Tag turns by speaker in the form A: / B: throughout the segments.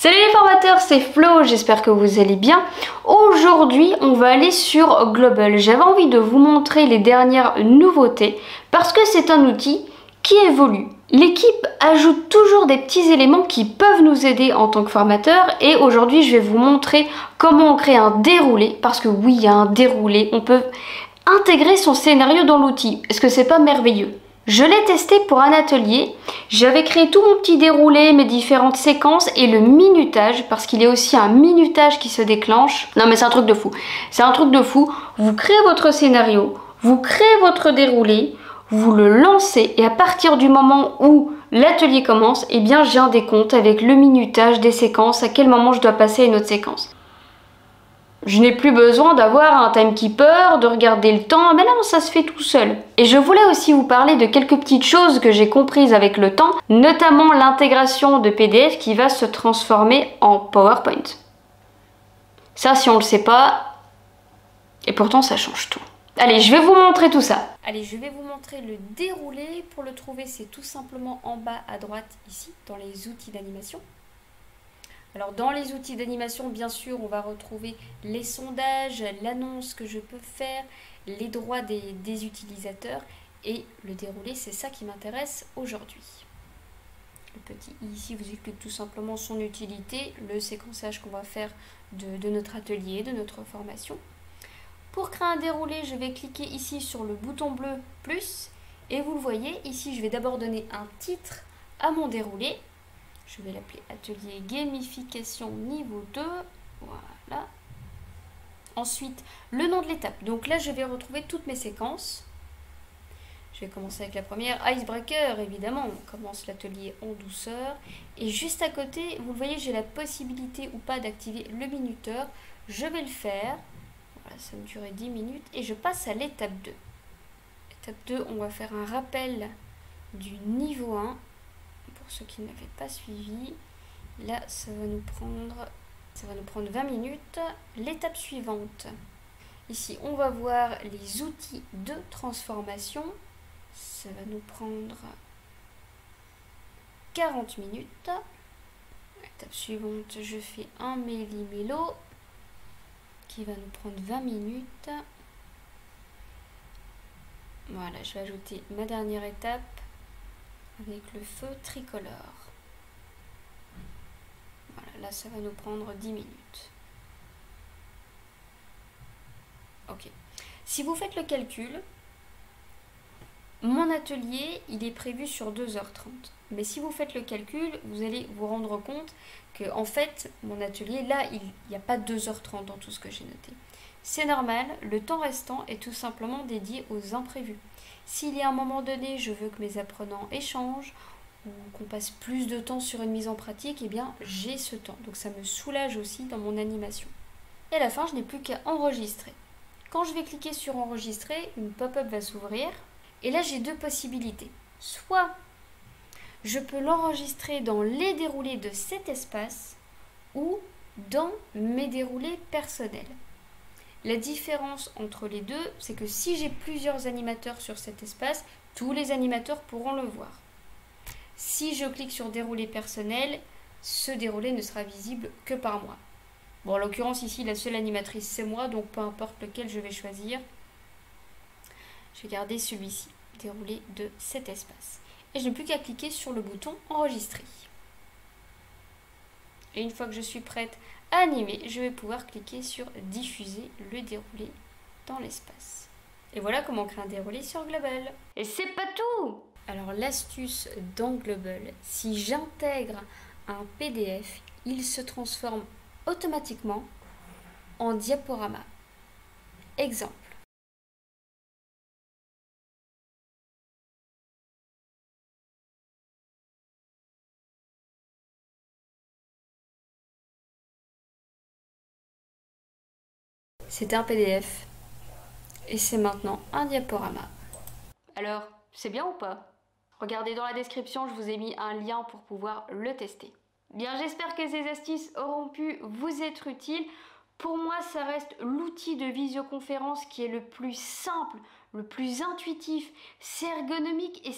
A: Salut les formateurs, c'est Flo, j'espère que vous allez bien. Aujourd'hui, on va aller sur Global. J'avais envie de vous montrer les dernières nouveautés parce que c'est un outil qui évolue. L'équipe ajoute toujours des petits éléments qui peuvent nous aider en tant que formateurs et aujourd'hui, je vais vous montrer comment on crée un déroulé parce que oui, il y a un déroulé, on peut intégrer son scénario dans l'outil. Est-ce que c'est pas merveilleux ? Je l'ai testé pour un atelier, j'avais créé tout mon petit déroulé, mes différentes séquences et le minutage, parce qu'il y a aussi un minutage qui se déclenche. Non mais c'est un truc de fou, c'est un truc de fou. Vous créez votre scénario, vous créez votre déroulé, vous le lancez et à partir du moment où l'atelier commence, eh bien j'ai un décompte avec le minutage des séquences, à quel moment je dois passer à une autre séquence. Je n'ai plus besoin d'avoir un timekeeper, de regarder le temps, mais non, ça se fait tout seul. Et je voulais aussi vous parler de quelques petites choses que j'ai comprises avec le temps, notamment l'intégration de PDF qui va se transformer en PowerPoint. Ça, si on ne le sait pas, et pourtant ça change tout. Allez, je vais vous montrer tout ça. Allez, je vais vous montrer le déroulé. Pour le trouver, c'est tout simplement en bas à droite, ici, dans les outils d'animation. Alors dans les outils d'animation, bien sûr, on va retrouver les sondages, l'annonce que je peux faire, les droits des utilisateurs et le déroulé, c'est ça qui m'intéresse aujourd'hui. Le petit i ici vous explique tout simplement son utilité, le séquençage qu'on va faire de notre atelier, de notre formation. Pour créer un déroulé, je vais cliquer ici sur le bouton bleu plus et vous le voyez, ici je vais d'abord donner un titre à mon déroulé. Je vais l'appeler Atelier Gamification niveau 2. Voilà. Ensuite, le nom de l'étape. Donc là, je vais retrouver toutes mes séquences. Je vais commencer avec la première. Icebreaker, évidemment. On commence l'atelier en douceur. Et juste à côté, vous le voyez, j'ai la possibilité ou pas d'activer le minuteur. Je vais le faire. Voilà, ça me durait 10 minutes. Et je passe à l'étape 2. Étape 2, on va faire un rappel du niveau 1. Pour ceux qui ne l'avaient pas suivi, là ça va nous prendre 20 minutes. L'étape suivante, ici on va voir les outils de transformation, ça va nous prendre 40 minutes. L'étape suivante, je fais un méli-mélo qui va nous prendre 20 minutes. Voilà, je vais ajouter ma dernière étape avec le feu tricolore. Voilà, là ça va nous prendre 10 minutes. Ok. Si vous faites le calcul, mon atelier, il est prévu sur 2h30. Mais si vous faites le calcul, vous allez vous rendre compte que en fait, mon atelier, là, il n'y a pas 2h30 dans tout ce que j'ai noté. C'est normal, le temps restant est tout simplement dédié aux imprévus. S'il y a un moment donné, je veux que mes apprenants échangent ou qu'on passe plus de temps sur une mise en pratique, eh bien j'ai ce temps. Donc ça me soulage aussi dans mon animation. Et à la fin, je n'ai plus qu'à enregistrer. Quand je vais cliquer sur enregistrer, une pop-up va s'ouvrir. Et là, j'ai deux possibilités. Soit je peux l'enregistrer dans les déroulés de cet espace ou dans mes déroulés personnels. La différence entre les deux, c'est que si j'ai plusieurs animateurs sur cet espace, tous les animateurs pourront le voir. Si je clique sur déroulé personnel, ce déroulé ne sera visible que par moi. Bon, en l'occurrence ici, la seule animatrice c'est moi, donc peu importe lequel je vais choisir. Je vais garder celui-ci, déroulé de cet espace. Et je n'ai plus qu'à cliquer sur le bouton enregistrer. Et une fois que je suis prête à animer, je vais pouvoir cliquer sur diffuser le déroulé dans l'espace. Et voilà comment créer un déroulé sur Global. Et c'est pas tout! Alors l'astuce dans Global, si j'intègre un PDF, il se transforme automatiquement en diaporama. Exemple. C'était un PDF et c'est maintenant un diaporama. Alors, c'est bien ou pas? Regardez dans la description, je vous ai mis un lien pour pouvoir le tester. Bien, j'espère que ces astuces auront pu vous être utiles. Pour moi, ça reste l'outil de visioconférence qui est le plus simple, le plus intuitif, c'est ergonomique et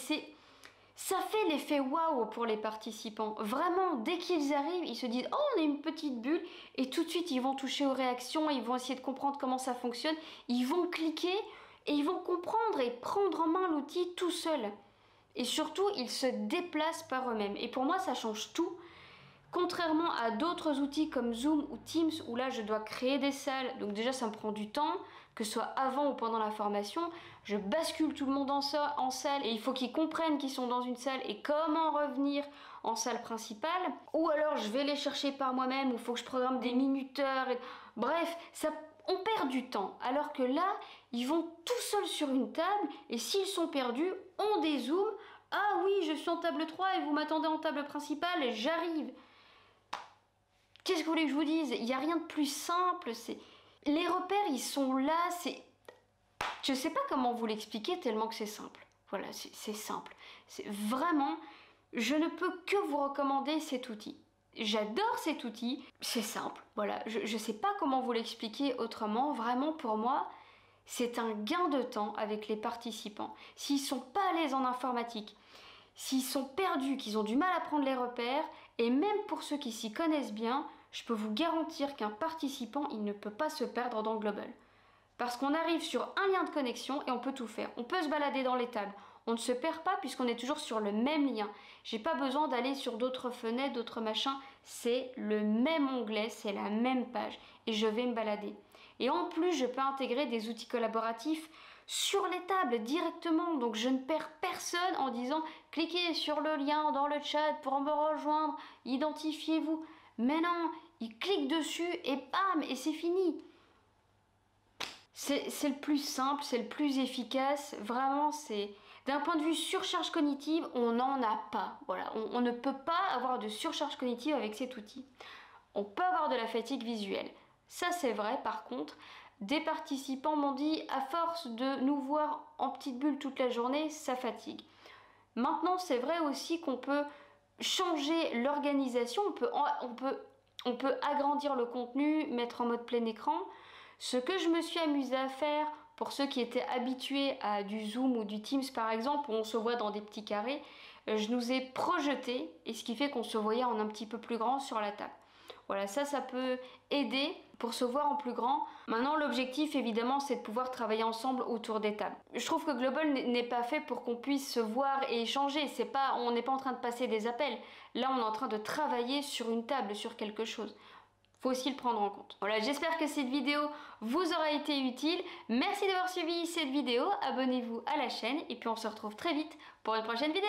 A: Ça fait l'effet waouh pour les participants. Vraiment, dès qu'ils arrivent, ils se disent « Oh, on a une petite bulle » et tout de suite, ils vont toucher aux réactions, ils vont essayer de comprendre comment ça fonctionne, ils vont cliquer et ils vont comprendre et prendre en main l'outil tout seul. Et surtout, ils se déplacent par eux-mêmes. Et pour moi, ça change tout. Contrairement à d'autres outils comme Zoom ou Teams, où là je dois créer des salles, donc déjà ça me prend du temps, que ce soit avant ou pendant la formation, je bascule tout le monde en salle et il faut qu'ils comprennent qu'ils sont dans une salle et comment revenir en salle principale, ou alors je vais les chercher par moi-même, ou il faut que je programme des minuteurs, bref, on perd du temps, alors que là, ils vont tout seuls sur une table et s'ils sont perdus, on dézoome, ah oui, je suis en table 3 et vous m'attendez en table principale, j'arrive. Qu'est-ce que vous voulez que je vous dise? Il n'y a rien de plus simple. Les repères, ils sont là. Je ne sais pas comment vous l'expliquer tellement que c'est simple. Voilà, c'est simple. C'est vraiment... Je ne peux que vous recommander cet outil. J'adore cet outil. C'est simple. Voilà, je ne sais pas comment vous l'expliquer autrement. Vraiment, pour moi, c'est un gain de temps avec les participants. S'ils ne sont pas à l'aise en informatique, s'ils sont perdus, qu'ils ont du mal à prendre les repères, et même pour ceux qui s'y connaissent bien, je peux vous garantir qu'un participant, il ne peut pas se perdre dans Global. Parce qu'on arrive sur un lien de connexion et on peut tout faire. On peut se balader dans les tables. On ne se perd pas puisqu'on est toujours sur le même lien. J'ai pas besoin d'aller sur d'autres fenêtres, d'autres machins. C'est le même onglet, c'est la même page. Et je vais me balader. Et en plus, je peux intégrer des outils collaboratifs sur les tables directement, donc je ne perds personne en disant cliquez sur le lien dans le chat pour me rejoindre, identifiez-vous. Mais non, ils cliquent dessus et bam, et c'est fini. C'est le plus simple, c'est le plus efficace, vraiment c'est... D'un point de vue surcharge cognitive, on n'en a pas. Voilà, on ne peut pas avoir de surcharge cognitive avec cet outil. On peut avoir de la fatigue visuelle. Ça c'est vrai, par contre, des participants m'ont dit à force de nous voir en petite bulle toute la journée, ça fatigue. Maintenant, c'est vrai aussi qu'on peut changer l'organisation, on peut agrandir le contenu, mettre en mode plein écran. Ce que je me suis amusée à faire pour ceux qui étaient habitués à du Zoom ou du Teams par exemple, où on se voit dans des petits carrés, je nous ai projeté, et ce qui fait qu'on se voyait en un petit peu plus grand sur la table. Voilà, ça peut aider pour se voir en plus grand. Maintenant, l'objectif, évidemment, c'est de pouvoir travailler ensemble autour des tables. Je trouve que Global n'est pas fait pour qu'on puisse se voir et échanger. On n'est pas en train de passer des appels. Là, on est en train de travailler sur une table, sur quelque chose. Faut aussi le prendre en compte. Voilà, j'espère que cette vidéo vous aura été utile. Merci d'avoir suivi cette vidéo. Abonnez-vous à la chaîne et puis on se retrouve très vite pour une prochaine vidéo.